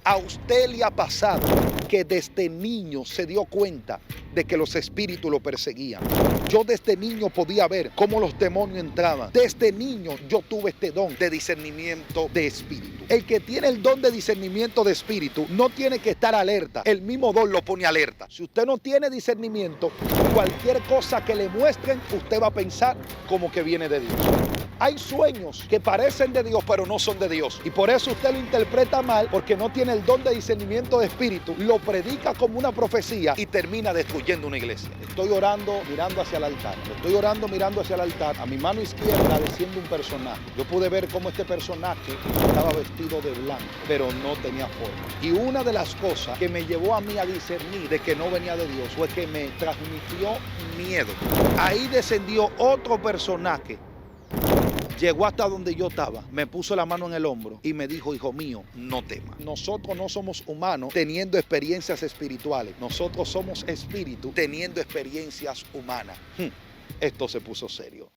¿A usted le ha pasado que desde niño se dio cuenta de que los espíritus lo perseguían? Yo desde niño podía ver cómo los demonios entraban. Desde niño yo tuve este don de discernimiento de espíritu. El que tiene el don de discernimiento de espíritu no tiene que estar alerta. El mismo don lo pone alerta. Si usted no tiene discernimiento, cualquier cosa que le muestren, usted va a pensar como que viene de Dios. Hay sueños que parecen de Dios, pero no son de Dios. Y por eso usted lo interpreta mal, porque no tiene el don de discernimiento de espíritu, lo predica como una profecía y termina destruyendo una iglesia. Estoy orando mirando hacia el altar. Estoy orando mirando hacia el altar. A mi mano izquierda desciende un personaje. Yo pude ver cómo este personaje estaba vestido de blanco, pero no tenía forma. Y una de las cosas que me llevó a mí a discernir de que no venía de Dios fue que me transmitió miedo. Ahí descendió otro personaje. Llegó hasta donde yo estaba, me puso la mano en el hombro y me dijo: hijo mío, no temas. Nosotros no somos humanos teniendo experiencias espirituales. Nosotros somos espíritu teniendo experiencias humanas. Esto se puso serio.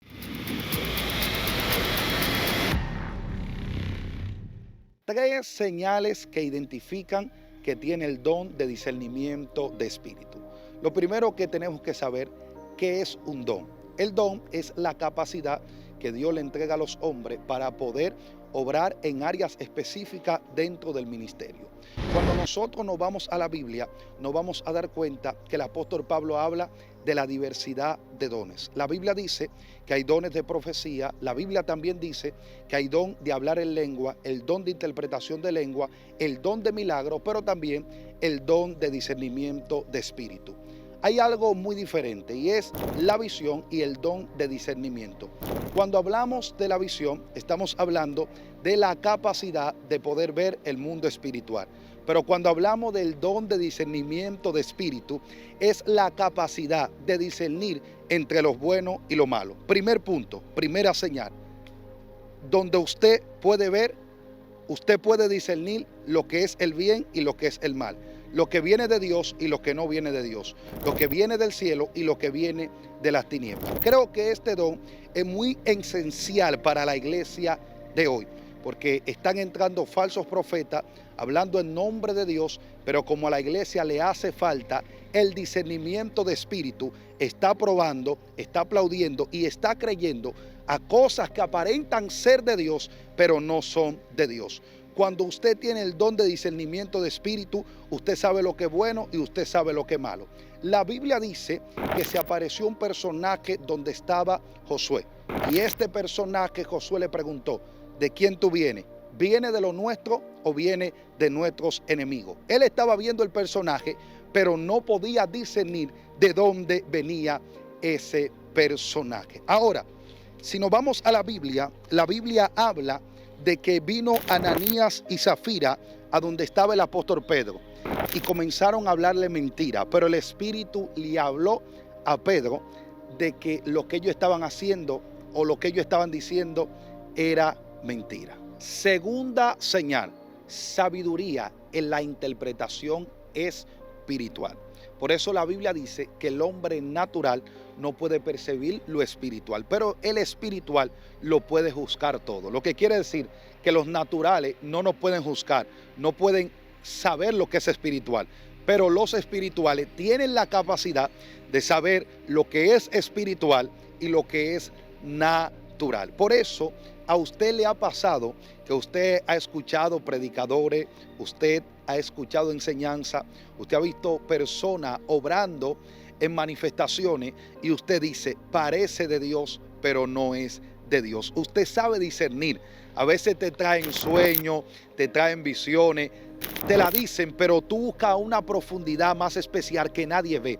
Tres señales que identifican que tiene el don de discernimiento de espíritu. Lo primero que tenemos que saber, ¿qué es un don? El don es la capacidad que Dios le entrega a los hombres para poder obrar en áreas específicas dentro del ministerio. Cuando nosotros nos vamos a la Biblia, nos vamos a dar cuenta que el apóstol Pablo habla de la diversidad de dones. La Biblia dice que hay dones de profecía, la Biblia también dice que hay don de hablar en lengua, el don de interpretación de lengua, el don de milagro, pero también el don de discernimiento de espíritu. Hay algo muy diferente y es la visión y el don de discernimiento. Cuando hablamos de la visión, estamos hablando de la capacidad de poder ver el mundo espiritual. Pero cuando hablamos del don de discernimiento de espíritu, es la capacidad de discernir entre lo bueno y lo malo. Primer punto, primera señal, donde usted puede ver, usted puede discernir lo que es el bien y lo que es el mal. Lo que viene de Dios y lo que no viene de Dios. Lo que viene del cielo y lo que viene de las tinieblas. Creo que este don es muy esencial para la iglesia de hoy, porque están entrando falsos profetas hablando en nombre de Dios, pero como a la iglesia le hace falta el discernimiento de espíritu, está probando, está aplaudiendo y está creyendo a cosas que aparentan ser de Dios, pero no son de Dios. Cuando usted tiene el don de discernimiento de espíritu, usted sabe lo que es bueno y usted sabe lo que es malo. La Biblia dice que se apareció un personaje donde estaba Josué. Y este personaje, Josué le preguntó: ¿de quién tú vienes? ¿Viene de lo nuestro o viene de nuestros enemigos? Él estaba viendo el personaje, pero no podía discernir de dónde venía ese personaje. Ahora, si nos vamos a la Biblia habla de que vino Ananías y Zafira a donde estaba el apóstol Pedro y comenzaron a hablarle mentira, pero el Espíritu le habló a Pedro de que lo que ellos estaban haciendo o lo que ellos estaban diciendo era mentira. Segunda señal, sabiduría en la interpretación espiritual. Por eso la Biblia dice que el hombre natural no puede percibir lo espiritual, pero el espiritual lo puede juzgar todo. Lo que quiere decir que los naturales no nos pueden juzgar, no pueden saber lo que es espiritual, pero los espirituales tienen la capacidad de saber lo que es espiritual y lo que es natural. Por eso a usted le ha pasado que usted ha escuchado predicadores, usted ha escuchado enseñanza, usted ha visto personas obrando en manifestaciones y usted dice: parece de Dios, pero no es de Dios. Usted sabe discernir. A veces te traen sueños, te traen visiones, te la dicen, pero tú buscas una profundidad más especial que nadie ve.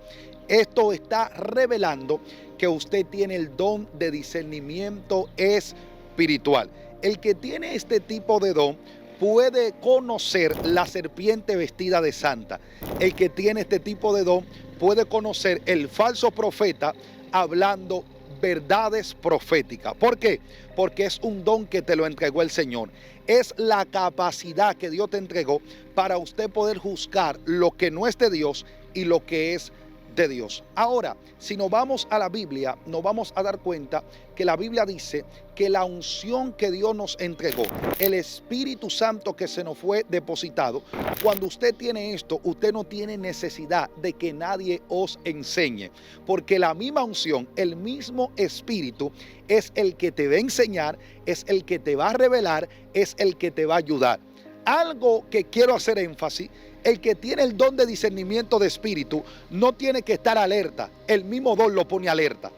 Esto está revelando que usted tiene el don de discernimiento espiritual. El que tiene este tipo de don puede conocer la serpiente vestida de santa. El que tiene este tipo de don puede conocer el falso profeta hablando verdades proféticas. ¿Por qué? Porque es un don que te lo entregó el Señor. Es la capacidad que Dios te entregó para usted poder juzgar lo que no es de Dios y lo que es de Dios. Ahora, si nos vamos a la Biblia, nos vamos a dar cuenta que la Biblia dice que la unción que Dios nos entregó, el Espíritu Santo que se nos fue depositado, cuando usted tiene esto, usted no tiene necesidad de que nadie os enseñe, porque la misma unción, el mismo Espíritu es el que te va a enseñar, es el que te va a revelar, es el que te va a ayudar. Algo que quiero hacer énfasis: el que tiene el don de discernimiento de espíritu no tiene que estar alerta, el mismo don lo pone alerta.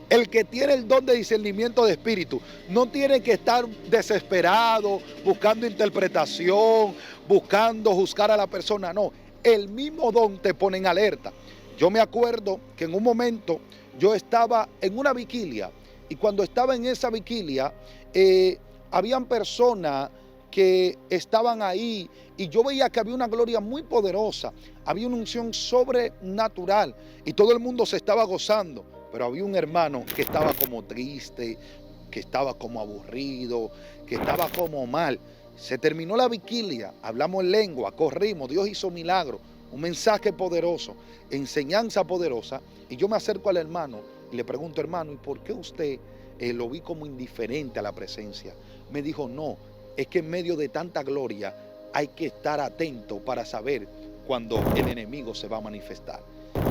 El que tiene el don de discernimiento de espíritu no tiene que estar desesperado, buscando interpretación, buscando juzgar a la persona, no. El mismo don te pone en alerta. Yo me acuerdo que en un momento yo estaba en una vigilia, y cuando estaba en esa vigilia, habían personas que estaban ahí, y yo veía que había una gloria muy poderosa, había una unción sobrenatural, y todo el mundo se estaba gozando, pero había un hermano que estaba como triste, que estaba como aburrido, que estaba como mal. Se terminó la vigilia, hablamos en lengua, corrimos, Dios hizo milagro, un mensaje poderoso, enseñanza poderosa, y yo me acerco al hermano y le pregunto: hermano, ¿y por qué usted lo vi como indiferente a la presencia? Me dijo: no, es que en medio de tanta gloria hay que estar atento para saber cuando el enemigo se va a manifestar.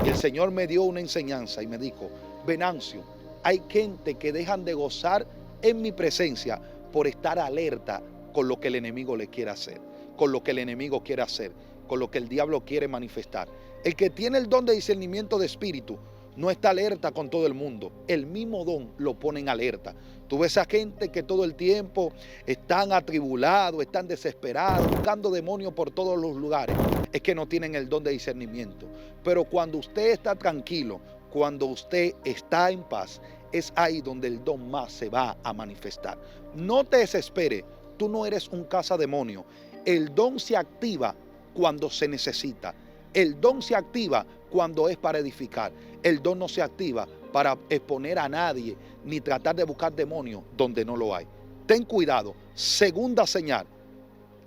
Y el Señor me dio una enseñanza y me dijo: Venancio, hay gente que dejan de gozar en mi presencia por estar alerta con lo que el enemigo le quiere hacer, con lo que el enemigo quiere hacer, con lo que el diablo quiere manifestar. El que tiene el don de discernimiento de espíritu no está alerta con todo el mundo, el mismo don lo pone en alerta. Tú ves a gente que todo el tiempo están atribulados, están desesperados, buscando demonios por todos los lugares. Es que no tienen el don de discernimiento. Pero cuando usted está tranquilo, cuando usted está en paz, es ahí donde el don más se va a manifestar. No te desesperes, tú no eres un cazademonio. El don se activa cuando se necesita. El don se activa cuando es para edificar. El don no se activa para exponer a nadie, ni tratar de buscar demonios donde no lo hay. Ten cuidado. Segunda señal: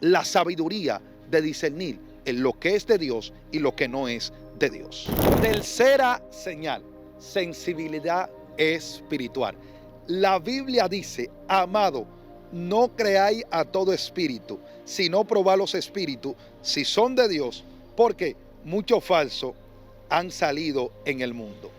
la sabiduría de discernir en lo que es de Dios y lo que no es de Dios. Tercera señal: sensibilidad espiritual. La Biblia dice: amado, no creáis a todo espíritu, sino probad los espíritus si son de Dios, porque muchos falsos han salido en el mundo.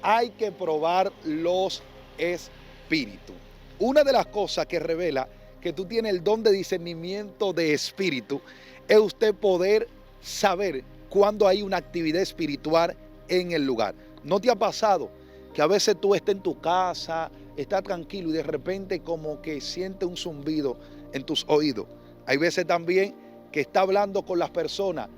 Hay que probar los espíritus. Una de las cosas que revela que tú tienes el don de discernimiento de espíritu es usted poder saber cuando hay una actividad espiritual en el lugar. ¿No te ha pasado que a veces tú estás en tu casa, estás tranquilo y de repente como que sientes un zumbido en tus oídos? Hay veces también que estás hablando con las personas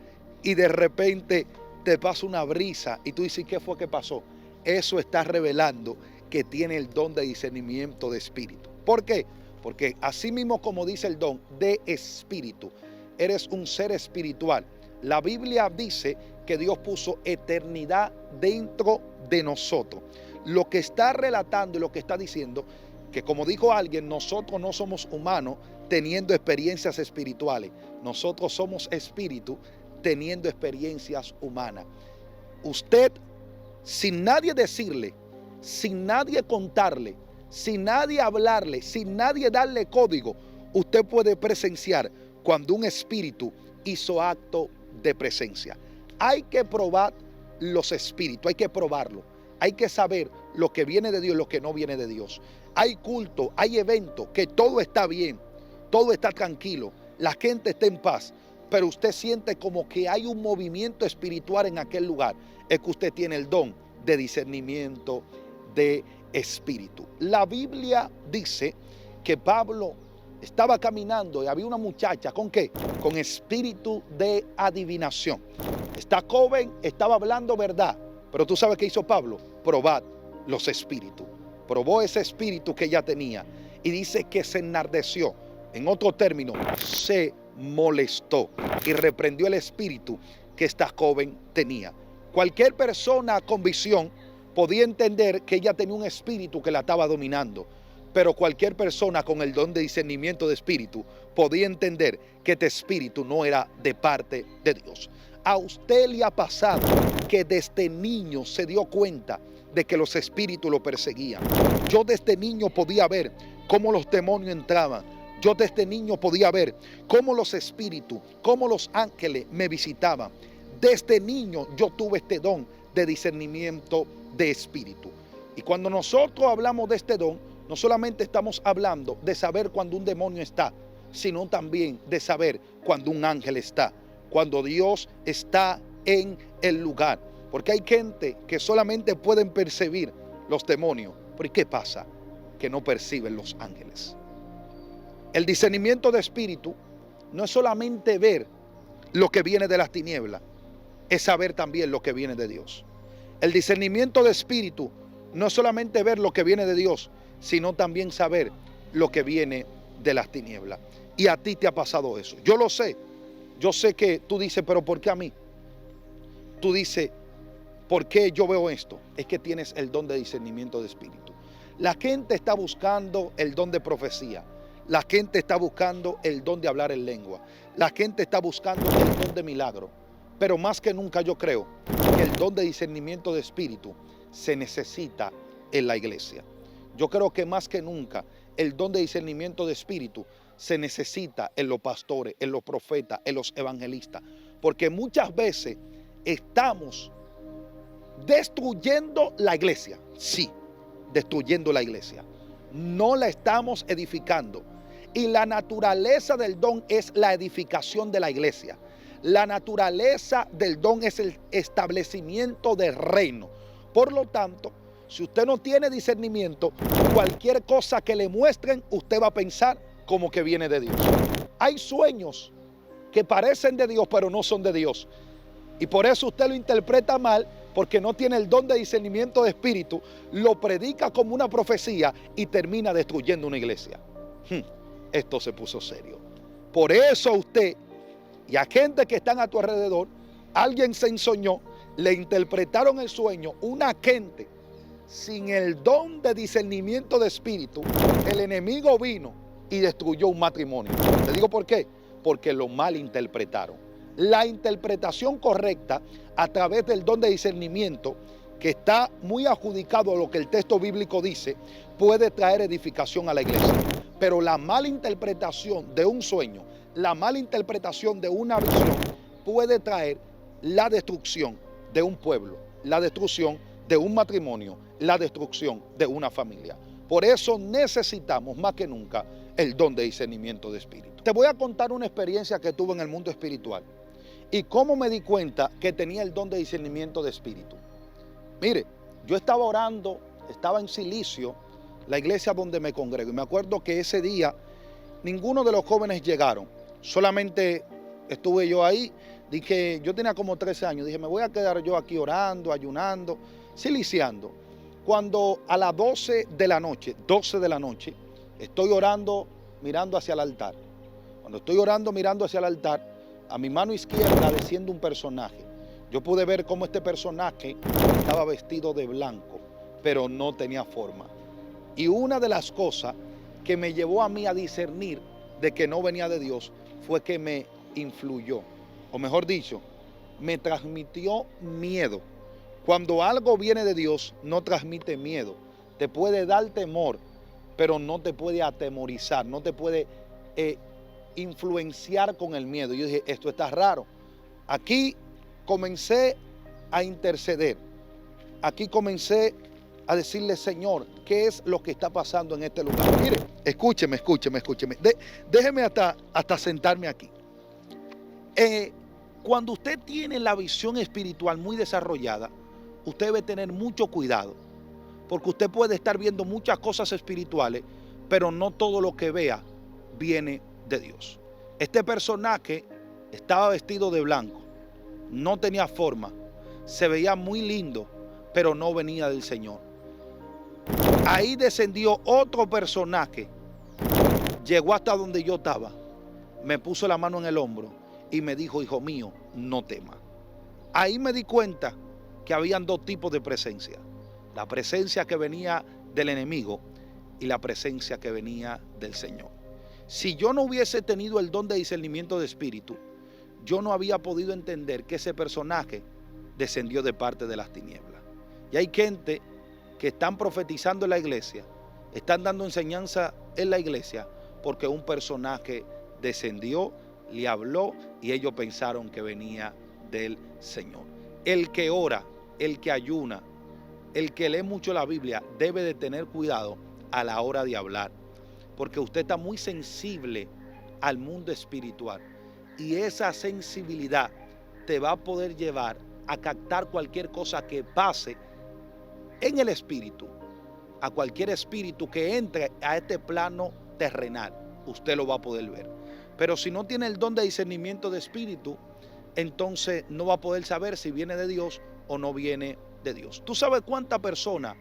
y de repente te pasa una brisa y tú dices: ¿qué fue que pasó? Eso está revelando que tiene el don de discernimiento de espíritu. ¿Por qué? Porque así mismo como dice el don de espíritu, eres un ser espiritual. La Biblia dice que Dios puso eternidad dentro de nosotros. Lo que está relatando y lo que está diciendo, que como dijo alguien, nosotros no somos humanos teniendo experiencias espirituales. Nosotros somos espíritu teniendo experiencias humanas. Usted, sin nadie decirle, sin nadie contarle, sin nadie hablarle, sin nadie darle código, usted puede presenciar cuando un espíritu hizo acto de presencia. Hay que probar los espíritus, hay que probarlo. Hay que saber lo que viene de Dios y lo que no viene de Dios. Hay culto, hay eventos, que todo está bien, todo está tranquilo, la gente está en paz, pero usted siente como que hay un movimiento espiritual en aquel lugar. Es que usted tiene el don de discernimiento de espíritu. La Biblia dice que Pablo estaba caminando y había una muchacha, ¿con qué? Con espíritu de adivinación. Esta joven estaba hablando verdad, pero tú sabes qué hizo Pablo: probad los espíritus. Probó ese espíritu que ella tenía y dice que se enardeció. En otro término, se molestó y reprendió el espíritu que esta joven tenía. Cualquier persona con visión podía entender que ella tenía un espíritu que la estaba dominando, pero cualquier persona con el don de discernimiento de espíritu podía entender que este espíritu no era de parte de Dios. ¿A usted le ha pasado que desde niño se dio cuenta de que los espíritus lo perseguían? Yo desde niño podía ver cómo los demonios entraban. Yo desde niño podía ver cómo los espíritus, cómo los ángeles me visitaban. Desde niño yo tuve este don de discernimiento de espíritu. Y cuando nosotros hablamos de este don, no solamente estamos hablando de saber cuando un demonio está, sino también de saber cuando un ángel está, cuando Dios está en el lugar. Porque hay gente que solamente pueden percibir los demonios. ¿Pero y qué pasa? Que no perciben los ángeles. El discernimiento de espíritu no es solamente ver lo que viene de las tinieblas, es saber también lo que viene de Dios. El discernimiento de espíritu no es solamente ver lo que viene de Dios, sino también saber lo que viene de las tinieblas. Y a ti te ha pasado eso. Yo lo sé. Yo sé que tú dices, pero ¿por qué a mí? Tú dices, ¿por qué yo veo esto? Es que tienes el don de discernimiento de espíritu. La gente está buscando el don de profecía. La gente está buscando el don de hablar en lengua. La gente está buscando el don de milagro. Pero más que nunca yo creo que el don de discernimiento de espíritu se necesita en la iglesia. Yo creo que más que nunca el don de discernimiento de espíritu se necesita en los pastores, en los profetas, en los evangelistas. Porque muchas veces estamos destruyendo la iglesia. Sí, destruyendo la iglesia. No la estamos edificando. Y la naturaleza del don es la edificación de la iglesia. La naturaleza del don es el establecimiento del reino. Por lo tanto, si usted no tiene discernimiento, cualquier cosa que le muestren, usted va a pensar como que viene de Dios. Hay sueños que parecen de Dios, pero no son de Dios. Y por eso usted lo interpreta mal, porque no tiene el don de discernimiento de espíritu, lo predica como una profecía y termina destruyendo una iglesia. Esto se puso serio. Por eso usted y a gente que están a tu alrededor, alguien se ensoñó, le interpretaron el sueño, una gente sin el don de discernimiento de espíritu, el enemigo vino y destruyó un matrimonio. ¿Te digo por qué? Porque lo malinterpretaron. La interpretación correcta a través del don de discernimiento, que está muy adjudicado a lo que el texto bíblico dice, puede traer edificación a la iglesia. Pero la malinterpretación de un sueño, la malinterpretación de una visión, puede traer la destrucción de un pueblo, la destrucción de un matrimonio, la destrucción de una familia. Por eso necesitamos más que nunca el don de discernimiento de espíritu. Te voy a contar una experiencia que tuve en el mundo espiritual y cómo me di cuenta que tenía el don de discernimiento de espíritu. Mire, yo estaba orando, estaba en Silicio, la iglesia donde me congrego, y me acuerdo que ese día ninguno de los jóvenes llegaron, solamente estuve yo ahí. Dije, yo tenía como 13 años, dije, me voy a quedar yo aquí orando, ayunando, siliciando. Cuando a las 12 de la noche, estoy orando mirando hacia el altar. Cuando estoy orando mirando hacia el altar, a mi mano izquierda desciende un personaje. Yo pude ver cómo este personaje estaba vestido de blanco, pero no tenía forma. Y una de las cosas que me llevó a mí a discernir de que no venía de Dios fue que me influyó, o mejor dicho, me transmitió miedo. Cuando algo viene de Dios, no transmite miedo. Te puede dar temor, pero no te puede atemorizar, no te puede influenciar con el miedo. Yo dije, esto está raro. Aquí comencé a interceder. Aquí comencé a decirle, Señor, ¿qué es lo que está pasando en este lugar? Mire, escúcheme. Déjeme hasta sentarme aquí. Cuando usted tiene la visión espiritual muy desarrollada, usted debe tener mucho cuidado, porque usted puede estar viendo muchas cosas espirituales, pero no todo lo que vea viene de Dios. Este personaje estaba vestido de blanco, no tenía forma, se veía muy lindo, pero no venía del Señor. Ahí descendió otro personaje, llegó hasta donde yo estaba, me puso la mano en el hombro y me dijo, hijo mío, no temas. Ahí me di cuenta que habían dos tipos de presencia. La presencia que venía del enemigo y la presencia que venía del Señor. Si yo no hubiese tenido el don de discernimiento de espíritu, yo no había podido entender que ese personaje descendió de parte de las tinieblas. Y hay gente que están profetizando en la iglesia, están dando enseñanza en la iglesia, porque un personaje descendió, le habló y ellos pensaron que venía del Señor. El que ora, el que ayuna, el que lee mucho la Biblia, debe de tener cuidado a la hora de hablar, porque usted está muy sensible al mundo espiritual y esa sensibilidad te va a poder llevar a captar cualquier cosa que pase en el espíritu, a cualquier espíritu que entre a este plano terrenal, usted lo va a poder ver. Pero si no tiene el don de discernimiento de espíritu, entonces no va a poder saber si viene de Dios o no viene de Dios. ¿Tú sabes cuántas personas,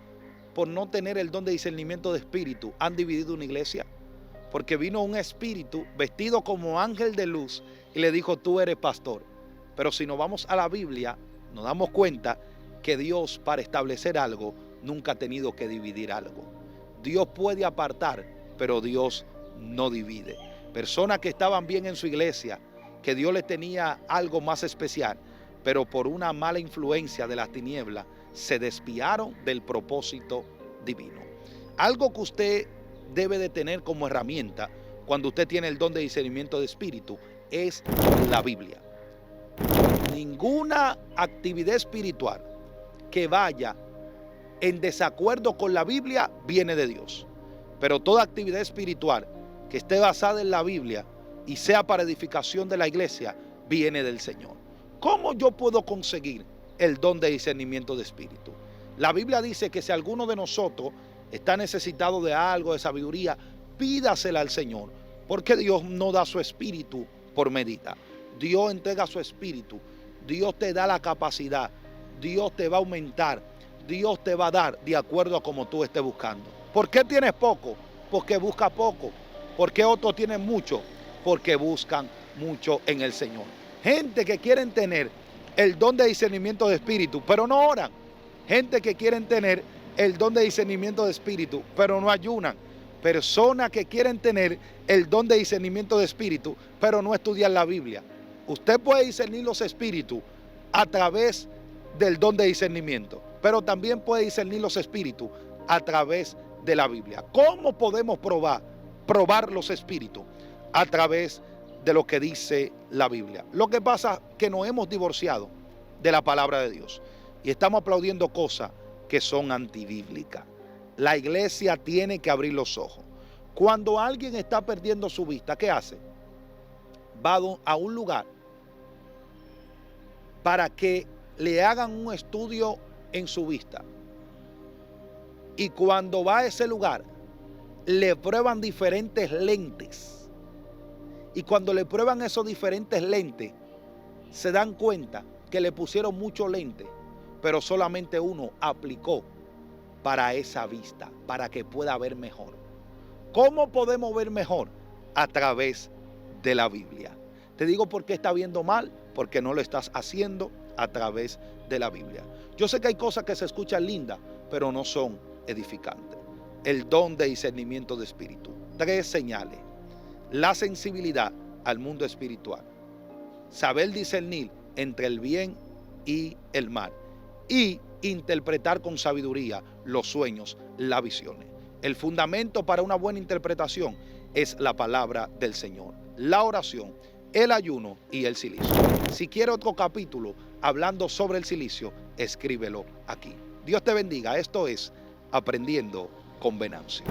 por no tener el don de discernimiento de espíritu, han dividido una iglesia? Porque vino un espíritu vestido como ángel de luz y le dijo, tú eres pastor. Pero si nos vamos a la Biblia, nos damos cuenta que Dios, para establecer algo, nunca ha tenido que dividir algo. Dios puede apartar, pero Dios no divide. Personas que estaban bien en su iglesia, que Dios les tenía algo más especial, pero por una mala influencia de las tinieblas, se desviaron del propósito divino. Algo que usted debe de tener como herramienta cuando usted tiene el don de discernimiento de espíritu es la Biblia. Ninguna actividad espiritual que vaya en desacuerdo con la Biblia viene de Dios. Pero toda actividad espiritual que esté basada en la Biblia y sea para edificación de la iglesia, viene del Señor. ¿Cómo yo puedo conseguir el don de discernimiento de espíritu? La Biblia dice que si alguno de nosotros está necesitado de algo, de sabiduría, pídasela al Señor, porque Dios no da su espíritu por medida. Dios entrega su espíritu, Dios te da la capacidad, Dios te va a aumentar, Dios te va a dar de acuerdo a como tú estés buscando. ¿Por qué tienes poco? Porque busca poco. ¿Por qué otros tienen mucho? Porque buscan mucho en el Señor. Gente que quieren tener el don de discernimiento de espíritu, pero no oran. Gente que quieren tener el don de discernimiento de espíritu, pero no ayunan. Personas que quieren tener el don de discernimiento de espíritu, pero no estudian la Biblia. Usted puede discernir los espíritus a través del don de discernimiento, pero también puede discernir los espíritus a través de la Biblia. ¿Cómo podemos probar los espíritus? A través de lo que dice la Biblia. Lo que pasa es que nos hemos divorciado de la palabra de Dios y estamos aplaudiendo cosas que son antibíblicas. La iglesia tiene que abrir los ojos. Cuando alguien está perdiendo su vista, ¿qué hace? Va a un lugar para que le hagan un estudio en su vista. Y cuando va a ese lugar, le prueban diferentes lentes. Y cuando le prueban esos diferentes lentes, se dan cuenta que le pusieron muchos lentes, pero solamente uno aplicó para esa vista, para que pueda ver mejor. ¿Cómo podemos ver mejor? A través de la Biblia. Te digo por qué está viendo mal, porque no lo estás haciendo a través de la Biblia. Yo sé que hay cosas que se escuchan lindas, pero no son edificantes. El don de discernimiento de espíritu. 3 señales. La sensibilidad al mundo espiritual. Saber discernir entre el bien y el mal. Y interpretar con sabiduría los sueños, las visiones. El fundamento para una buena interpretación es la palabra del Señor, la oración, el ayuno y el silicio. Si quiere otro capítulo hablando sobre el silicio, escríbelo aquí. Dios te bendiga. Esto es Aprendiendo con Venancio.